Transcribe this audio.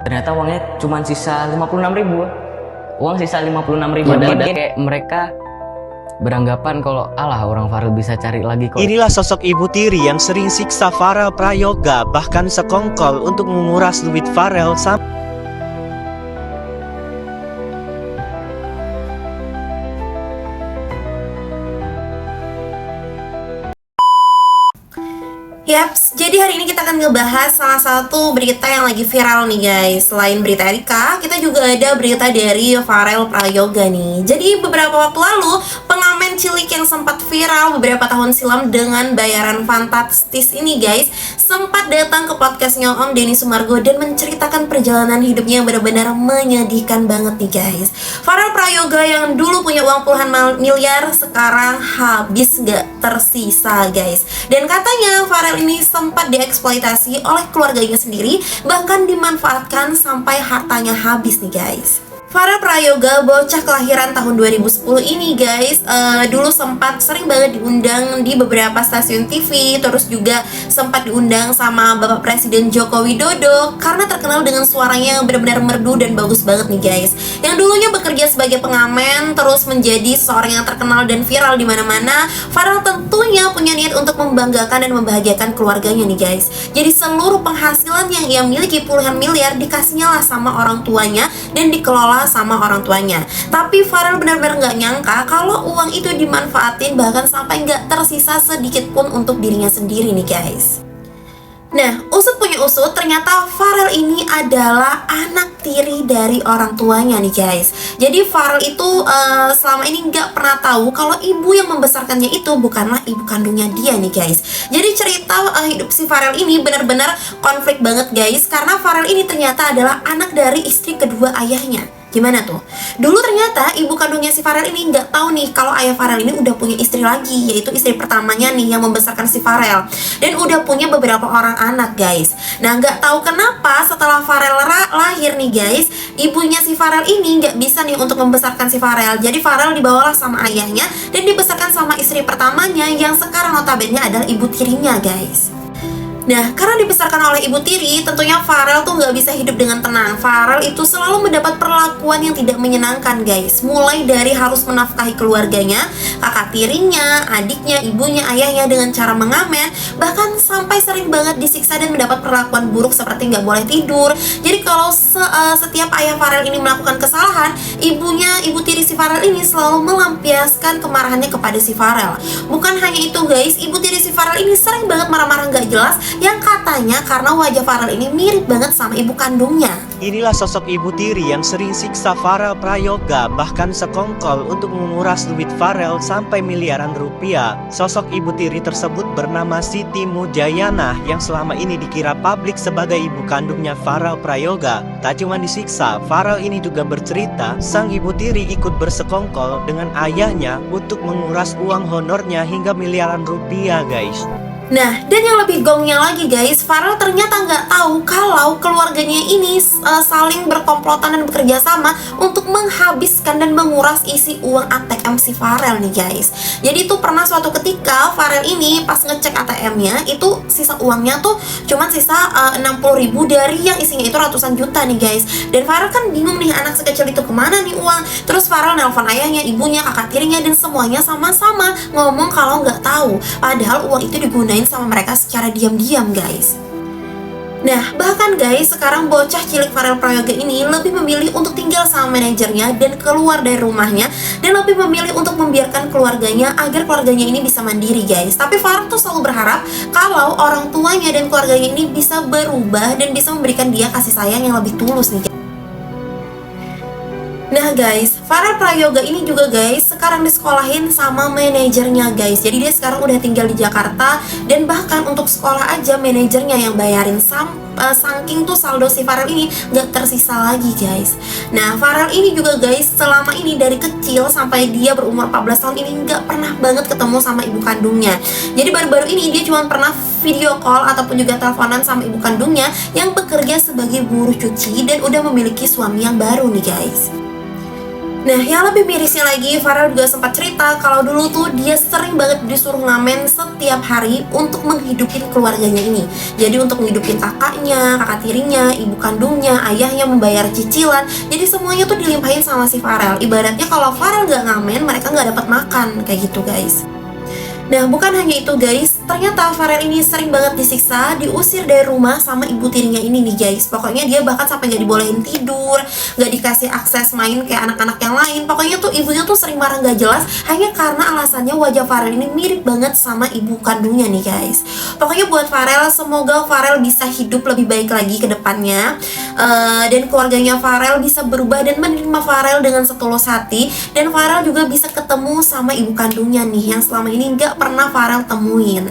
Ternyata uangnya cuma sisa 56.000. Uang sisa 56.000. Padahal kayak mereka beranggapan kalau alah orang Farel bisa cari lagi kok. Inilah sosok ibu tiri yang sering siksa Farel Prayoga, bahkan sekongkol untuk menguras duit Farel Yaps, jadi hari ini kita akan ngebahas salah satu berita yang lagi viral nih guys. Selain berita Erika, kita juga ada berita dari Farel Prayoga nih. Jadi beberapa waktu lalu, pengamen cilik yang sempat viral beberapa tahun silam dengan bayaran fantastis ini guys, sempat datang ke podcastnya Om Deddy Sumargo dan menceritakan perjalanan hidupnya yang benar-benar menyedihkan banget nih guys. Farel Prayoga yang dulu punya uang puluhan miliar, sekarang habis gak tersisa guys. Dan katanya Farel ini sempat dieksploitasi oleh keluarganya sendiri, bahkan dimanfaatkan sampai hartanya habis nih guys. Farel Prayoga, bocah kelahiran tahun 2010 ini guys, dulu sempat sering banget diundang di beberapa stasiun TV, terus juga sempat diundang sama Bapak Presiden Joko Widodo karena terkenal dengan suaranya yang benar-benar merdu dan bagus banget nih guys. Yang dulunya bekerja sebagai pengamen, terus menjadi seorang yang terkenal dan viral di mana-mana. Farel tentunya punya niat untuk membanggakan dan membahagiakan keluarganya nih guys. Jadi seluruh penghasilan yang ia miliki puluhan miliar dikasihnya lah sama orang tuanya dan dikelola sama orang tuanya. Tapi Farel benar-benar nggak nyangka kalau uang itu dimanfaatin bahkan sampai nggak tersisa sedikit pun untuk dirinya sendiri nih guys. Nah, usut punya usut, ternyata Farel ini adalah anak tiri dari orang tuanya nih guys. Jadi Farel itu selama ini nggak pernah tahu kalau ibu yang membesarkannya itu bukanlah ibu kandungnya dia nih guys. Jadi cerita hidup si Farel ini benar-benar konflik banget guys, karena Farel ini ternyata adalah anak dari istri kedua ayahnya. Gimana tuh? Dulu ternyata ibu kandungnya si Farel ini nggak tahu nih kalau ayah Farel ini udah punya istri lagi, yaitu istri pertamanya nih yang membesarkan si Farel, dan udah punya beberapa orang anak guys. Nah, nggak tahu kenapa setelah Farel lahir nih guys, ibunya si Farel ini nggak bisa nih untuk membesarkan si Farel. Jadi Farel dibawalah sama ayahnya dan dibesarkan sama istri pertamanya yang sekarang notabene adalah ibu tirinya guys. Nah, karena dibesarkan oleh ibu tiri, tentunya Farel tuh nggak bisa hidup dengan tenang. Farel itu selalu mendapat perlakuan yang tidak menyenangkan guys. Mulai dari harus menafkahi keluarganya, kakak tirinya, adiknya, ibunya, ayahnya dengan cara mengamen, bahkan sampai sering banget disiksa dan mendapat perlakuan buruk seperti nggak boleh tidur. Jadi kalau setiap ayah Farel ini melakukan kesalahan, ibu tiri si Farel ini selalu melampiaskan kemarahannya kepada si Farel. Bukan hanya itu guys, ibu tiri si Farel ini sering banget marah-marah nggak jelas, yang katanya karena wajah Farel ini mirip banget sama ibu kandungnya. Inilah sosok ibu tiri yang sering siksa Farel Prayoga, bahkan sekongkol untuk menguras duit Farel sampai miliaran rupiah. Sosok ibu tiri tersebut bernama Siti Mujayana yang selama ini dikira publik sebagai ibu kandungnya Farel Prayoga. Tak cuma disiksa, Farel ini juga bercerita sang ibu tiri ikut bersekongkol dengan ayahnya untuk menguras uang honornya hingga miliaran rupiah guys. Nah, dan yang lebih gongnya lagi guys, Farel ternyata nggak tahu kalau keluarganya ini saling berkomplotan dan bekerja sama untuk menghabiskan dan menguras isi uang ATM si Farel nih guys. Jadi itu pernah suatu ketika Farel ini pas ngecek ATM-nya itu sisa uangnya tuh cuman sisa 60.000 dari yang isinya itu ratusan juta nih guys. Dan Farel kan bingung nih, anak sekecil itu kemana nih uang. Terus Farel nelpon ayahnya, ibunya, kakak tirinya, dan semuanya sama-sama ngomong kalau nggak tahu. Padahal uang itu digunakan sama mereka secara diam-diam guys. Nah, bahkan guys, sekarang bocah cilik Farel Prayoga ini lebih memilih untuk tinggal sama manajernya dan keluar dari rumahnya, dan lebih memilih untuk membiarkan keluarganya agar keluarganya ini bisa mandiri guys. Tapi Farel tuh selalu berharap kalau orang tuanya dan keluarganya ini bisa berubah dan bisa memberikan dia kasih sayang yang lebih tulus nih. Nah guys, Farel Prayoga ini juga guys sekarang disekolahin sama manajernya guys. Jadi dia sekarang udah tinggal di Jakarta, dan bahkan untuk sekolah aja manajernya yang bayarin. Saking tuh saldo si Farel ini gak tersisa lagi guys. Nah, Farel ini juga guys selama ini dari kecil sampai dia berumur 14 tahun ini gak pernah banget ketemu sama ibu kandungnya. Jadi baru-baru ini dia cuma pernah video call ataupun juga teleponan sama ibu kandungnya yang bekerja sebagai buruh cuci dan udah memiliki suami yang baru nih guys. Nah, yang lebih mirisnya lagi, Farel juga sempat cerita kalau dulu tuh dia sering banget disuruh ngamen setiap hari untuk menghidupin keluarganya ini. Jadi untuk menghidupin kakaknya, kakak tirinya, ibu kandungnya, ayahnya, membayar cicilan. Jadi semuanya tuh dilimpahin sama si Farel. Ibaratnya kalau Farel gak ngamen, mereka gak dapat makan, kayak gitu guys. Nah, bukan hanya itu guys, ternyata Farel ini sering banget disiksa, diusir dari rumah sama ibu tirinya ini nih guys. Pokoknya dia bahkan sampai gak dibolehin tidur, gak dikasih akses main kayak anak-anak yang lain. Pokoknya tuh ibunya tuh sering marah gak jelas, hanya karena alasannya wajah Farel ini mirip banget sama ibu kandungnya nih guys. Pokoknya buat Farel, semoga Farel bisa hidup lebih baik lagi ke depannya, dan keluarganya Farel bisa berubah dan menerima Farel dengan setulus hati. Dan Farel juga bisa ketemu sama ibu kandungnya nih, yang selama ini gak pernah Farel temuin.